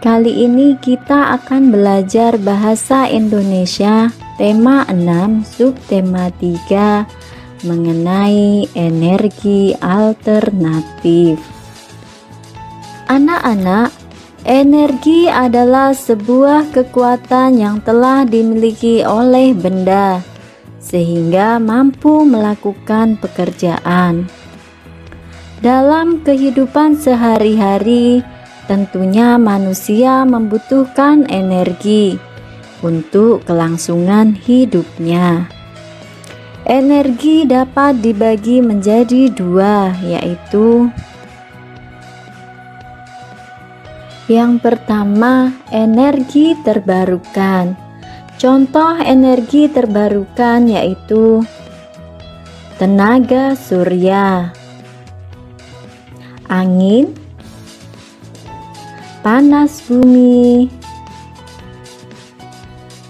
Kali ini kita akan belajar bahasa Indonesia tema 6 subtema 3 mengenai energi alternatif. Anak-anak, energi adalah sebuah kekuatan yang telah dimiliki oleh benda sehingga mampu melakukan pekerjaan. Dalam kehidupan sehari-hari, tentunya manusia membutuhkan energi untuk kelangsungan hidupnya. Energi dapat dibagi menjadi dua, yaitu yang pertama, energi terbarukan. Contoh energi terbarukan yaitu tenaga surya, angin, panas bumi,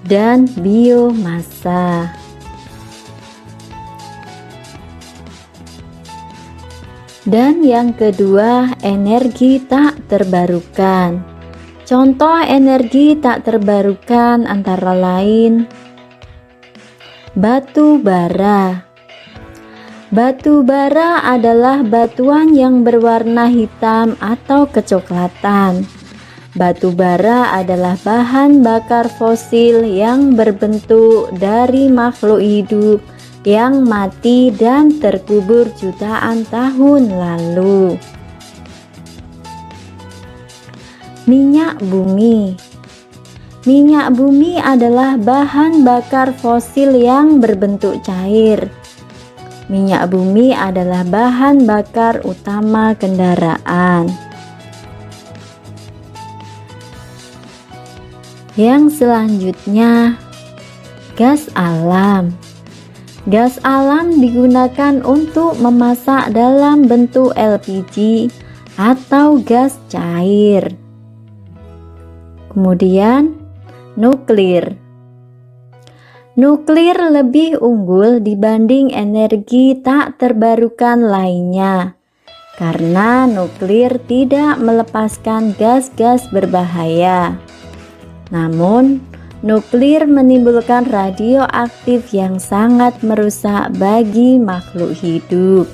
dan biomasa. Dan yang kedua, energi tak terbarukan. Contoh energi tak terbarukan antara lain batu bara. Batu bara adalah batuan yang berwarna hitam atau kecoklatan. Batu bara adalah bahan bakar fosil yang berbentuk dari makhluk hidup yang mati dan terkubur jutaan tahun lalu. Minyak bumi. Minyak bumi adalah bahan bakar fosil yang berbentuk cair. Minyak bumi adalah bahan bakar utama kendaraan. Yang selanjutnya, gas alam. Gas alam digunakan untuk memasak dalam bentuk LPG atau gas cair. Kemudian, nuklir. Nuklir lebih unggul dibanding energi tak terbarukan lainnya, karena nuklir tidak melepaskan gas-gas berbahaya. Namun, nuklir menimbulkan radioaktif yang sangat merusak bagi makhluk hidup.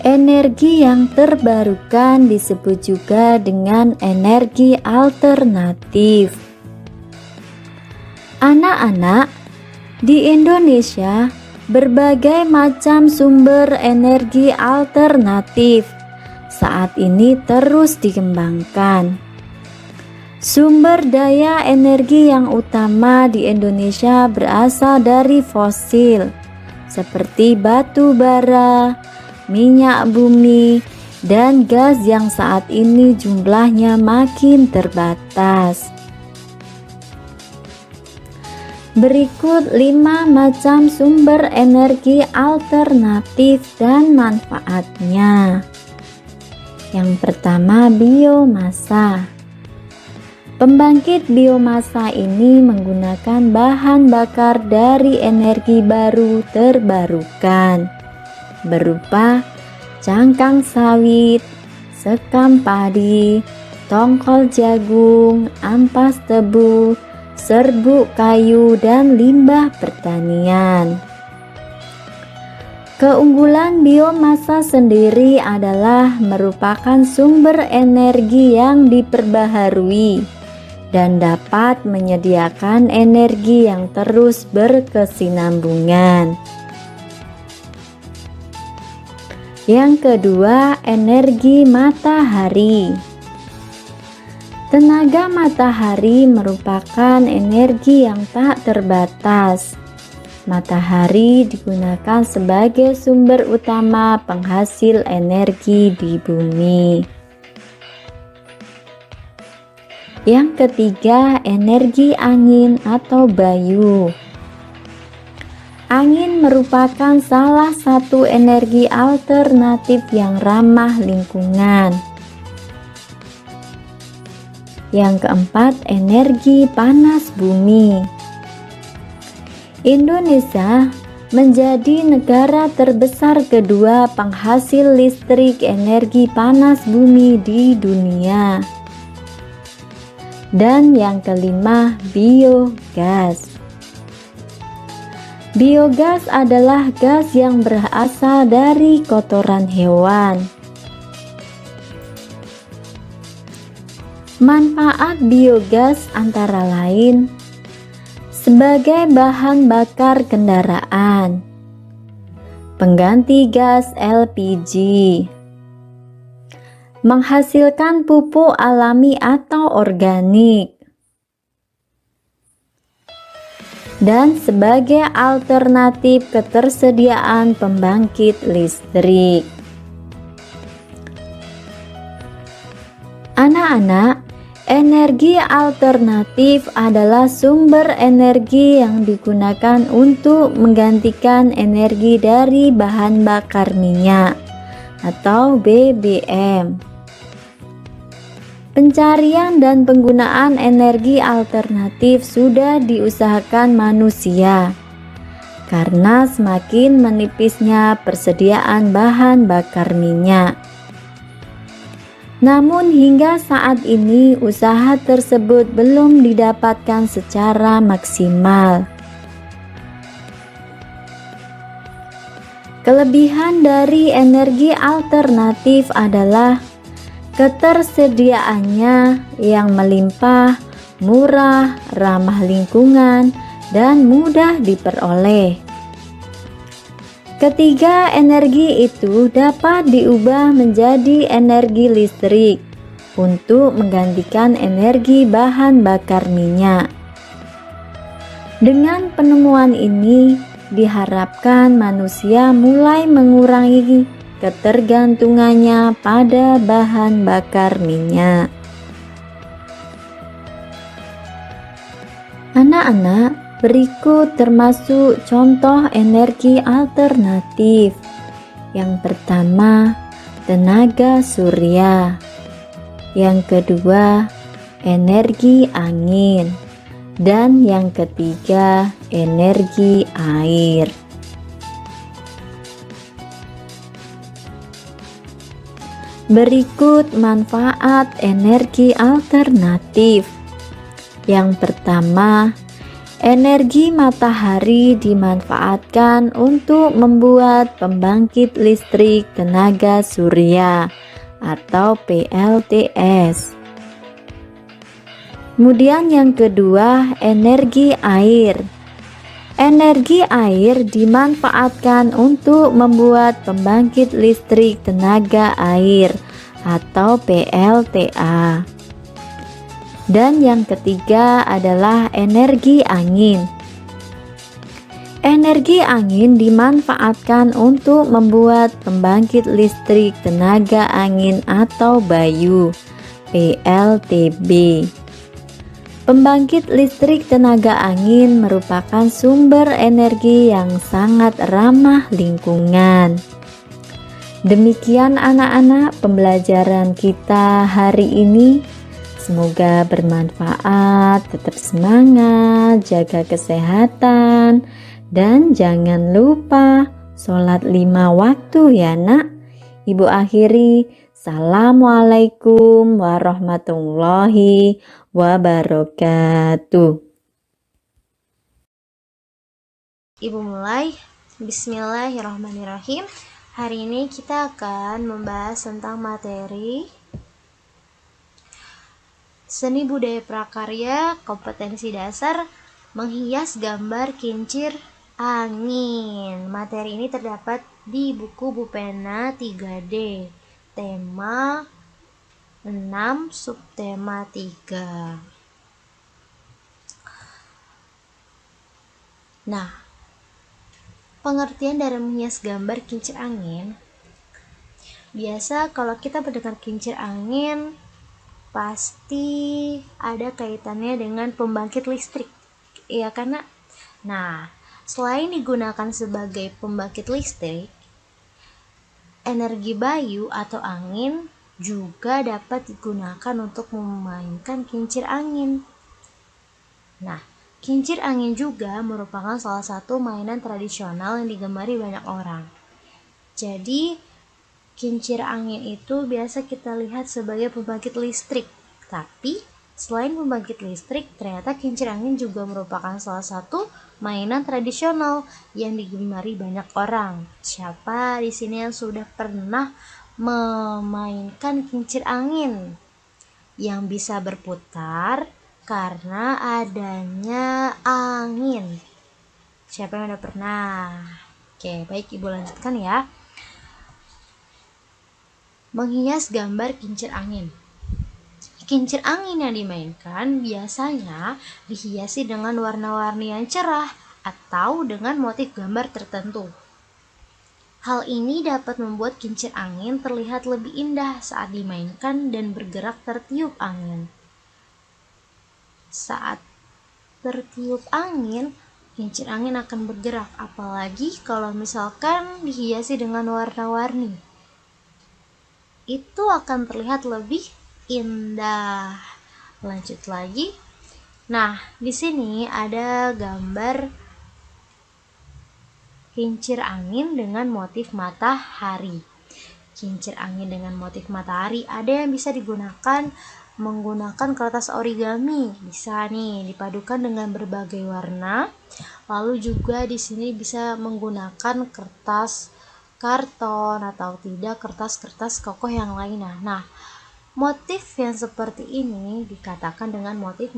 Energi yang terbarukan disebut juga dengan energi alternatif. Anak-anak, di Indonesia berbagai macam sumber energi alternatif saat ini terus dikembangkan. Sumber daya energi yang utama di Indonesia berasal dari fosil seperti batu bara, minyak bumi, dan gas yang saat ini jumlahnya makin terbatas. Berikut 5 macam sumber energi alternatif dan manfaatnya. Yang pertama, biomasa. Pembangkit biomasa ini menggunakan bahan bakar dari energi baru terbarukan berupa cangkang sawit, sekam padi, tongkol jagung, ampas tebu, serbuk kayu, dan limbah pertanian. Keunggulan biomasa sendiri adalah merupakan sumber energi yang diperbaharui dan dapat menyediakan energi yang terus berkesinambungan. Yang kedua, energi matahari. Tenaga matahari merupakan energi yang tak terbatas. Matahari digunakan sebagai sumber utama penghasil energi di bumi. Yang ketiga, energi angin atau bayu. Angin merupakan salah satu energi alternatif yang ramah lingkungan. Yang keempat, energi panas bumi. Indonesia menjadi negara terbesar kedua penghasil listrik energi panas bumi di dunia. Dan yang kelima, biogas. Biogas adalah gas yang berasal dari kotoran hewan. Manfaat biogas antara lain sebagai bahan bakar kendaraan, pengganti gas LPG, menghasilkan pupuk alami atau organik, dan sebagai alternatif ketersediaan pembangkit listrik. Anak-anak, energi alternatif adalah sumber energi yang digunakan untuk menggantikan energi dari bahan bakar minyak atau BBM. Pencarian dan penggunaan energi alternatif sudah diusahakan manusia karena semakin menipisnya persediaan bahan bakar minyak. Namun hingga saat ini usaha tersebut belum didapatkan secara maksimal. Kelebihan dari energi alternatif adalah ketersediaannya yang melimpah, murah, ramah lingkungan, dan mudah diperoleh. Ketiga energi itu dapat diubah menjadi energi listrik untuk menggantikan energi bahan bakar minyak. Dengan penemuan ini, diharapkan manusia mulai mengurangi ketergantungannya pada bahan bakar minyak. Anak-anak, berikut termasuk contoh energi alternatif. Yang pertama, tenaga surya. Yang kedua, energi angin. Dan yang ketiga, energi air. Berikut manfaat energi alternatif. Yang pertama, energi matahari dimanfaatkan untuk membuat pembangkit listrik tenaga surya atau PLTS. Kemudian yang kedua, energi air. Energi air dimanfaatkan untuk membuat pembangkit listrik tenaga air atau PLTA. Dan yang ketiga adalah energi angin. Energi angin dimanfaatkan untuk membuat pembangkit listrik tenaga angin atau Bayu (PLTB). Pembangkit listrik tenaga angin merupakan sumber energi yang sangat ramah lingkungan. Demikian anak-anak pembelajaran kita hari ini. Semoga bermanfaat, tetap semangat, jaga kesehatan, dan jangan lupa sholat 5 waktu ya nak. Ibu akhiri, Assalamualaikum warahmatullahi wabarakatuh. Ibu mulai. Bismillahirrahmanirrahim. Hari ini kita akan membahas tentang materi seni budaya prakarya, kompetensi dasar, menghias gambar kincir angin. Materi ini terdapat di buku Bupena 3D, tema 6, subtema 3. Nah, pengertian dari menghias gambar kincir angin. Biasa kalau kita mendengar kincir angin, pasti ada kaitannya dengan pembangkit listrik, ya karena. Nah, selain digunakan sebagai pembangkit listrik, energi bayu atau angin juga dapat digunakan untuk memainkan kincir angin. Nah, Kincir angin juga merupakan salah satu mainan tradisional yang digemari banyak orang. Jadi, kincir angin itu biasa kita lihat sebagai pembangkit listrik. Tapi, selain pembangkit listrik, ternyata kincir angin juga merupakan salah satu mainan tradisional yang digemari banyak orang. Siapa di sini yang sudah pernah memainkan kincir angin yang bisa berputar karena adanya angin? Siapa yang udah pernah? Oke, baik, Ibu lanjutkan ya. Menghias gambar kincir angin. Kincir angin yang dimainkan biasanya dihiasi dengan warna-warni yang cerah atau dengan motif gambar tertentu. Hal ini dapat membuat kincir angin terlihat lebih indah saat dimainkan dan bergerak tertiup angin. Saat tertiup angin, kincir angin akan bergerak, apalagi kalau misalkan dihiasi dengan warna-warni. Itu akan terlihat lebih indah. Lanjut lagi. Nah, di sini ada gambar kincir angin dengan motif matahari. Kincir angin dengan motif matahari ada yang bisa digunakan menggunakan kertas origami, bisa nih dipadukan dengan berbagai warna. Lalu juga di sini bisa menggunakan kertas karton atau tidak kertas-kertas kokoh yang lainnya. Nah, motif yang seperti ini dikatakan dengan motif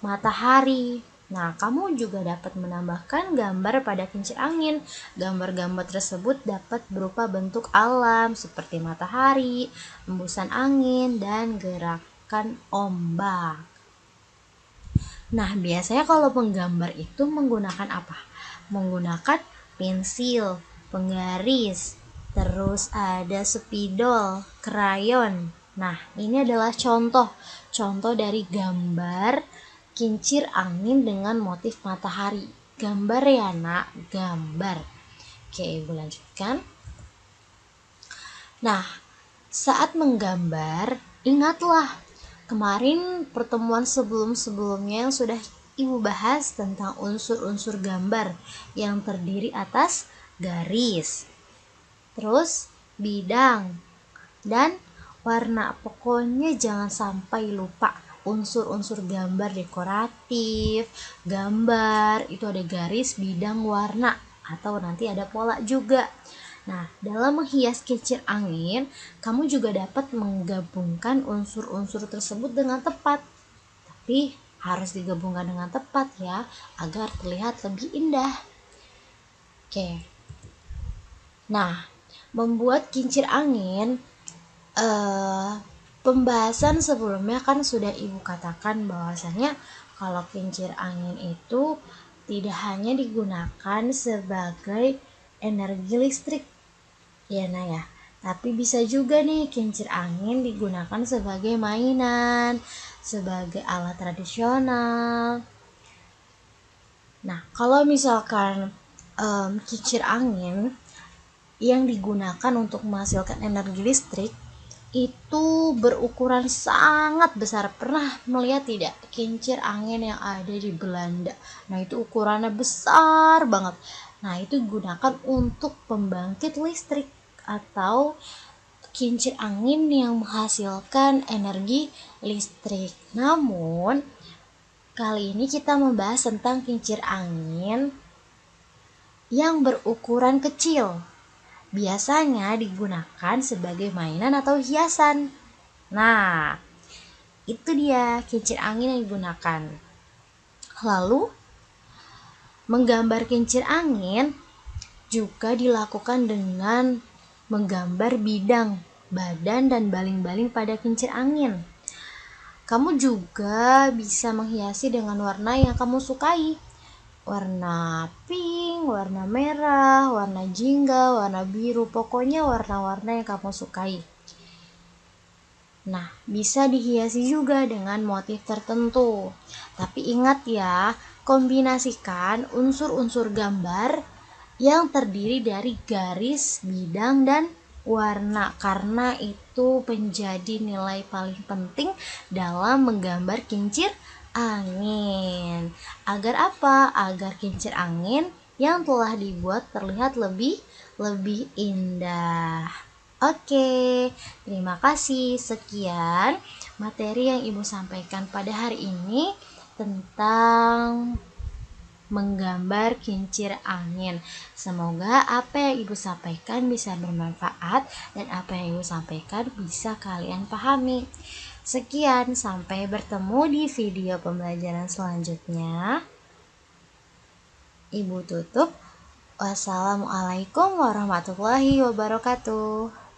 matahari. Nah, kamu juga dapat menambahkan gambar pada kincir angin. Gambar-gambar tersebut dapat berupa bentuk alam seperti matahari, embusan angin, dan gerakan ombak. Nah, biasanya kalau penggambar itu menggunakan apa? Menggunakan pensil, penggaris, terus ada spidol, krayon. Nah, ini adalah contoh dari gambar kincir angin dengan motif matahari. Gambar ya nak, gambar. Oke, Ibu lanjutkan. Nah, saat menggambar, ingatlah kemarin pertemuan sebelum-sebelumnya yang sudah Ibu bahas tentang unsur-unsur gambar yang terdiri atas garis, terus bidang, dan warna. Pokoknya jangan sampai lupa unsur-unsur gambar dekoratif, gambar, itu ada garis, bidang, warna, atau nanti ada pola juga. Nah, dalam menghias kincir angin, kamu juga dapat menggabungkan unsur-unsur tersebut dengan tepat. Tapi harus digabungkan dengan tepat ya, agar terlihat lebih indah. Oke. Nah, membuat kincir angin, pembahasan sebelumnya kan sudah Ibu katakan bahwasannya kalau kincir angin itu tidak hanya digunakan sebagai energi listrik, ya nah ya, tapi bisa juga nih kincir angin digunakan sebagai mainan, sebagai alat tradisional. Nah, kalau misalkan kincir angin yang digunakan untuk menghasilkan energi listrik itu berukuran sangat besar. Pernah melihat tidak kincir angin yang ada di Belanda? Nah, itu ukurannya besar banget. Nah, itu digunakan untuk pembangkit listrik atau kincir angin yang menghasilkan energi listrik. Namun, kali ini kita membahas tentang kincir angin yang berukuran kecil. Biasanya digunakan sebagai mainan atau hiasan. Nah, itu dia kincir angin yang digunakan. Lalu, menggambar kincir angin juga dilakukan dengan menggambar bidang, badan, dan baling-baling pada kincir angin. Kamu juga bisa menghiasi dengan warna yang kamu sukai. Warna pink, warna merah, warna jingga, warna biru, pokoknya warna-warna yang kamu sukai. Nah, bisa dihiasi juga dengan motif tertentu. Tapi ingat ya, kombinasikan unsur-unsur gambar yang terdiri dari garis, bidang, dan warna, karena itu menjadi nilai paling penting dalam menggambar kincir angin. Agar apa? Agar kincir angin yang telah dibuat terlihat lebih indah. Oke, terima kasih. Sekian materi yang Ibu sampaikan pada hari ini tentang menggambar kincir angin. Semoga apa yang Ibu sampaikan bisa bermanfaat dan apa yang Ibu sampaikan bisa kalian pahami. Sekian, sampai bertemu di video pembelajaran selanjutnya. Ibu tutup. Wassalamualaikum warahmatullahi wabarakatuh.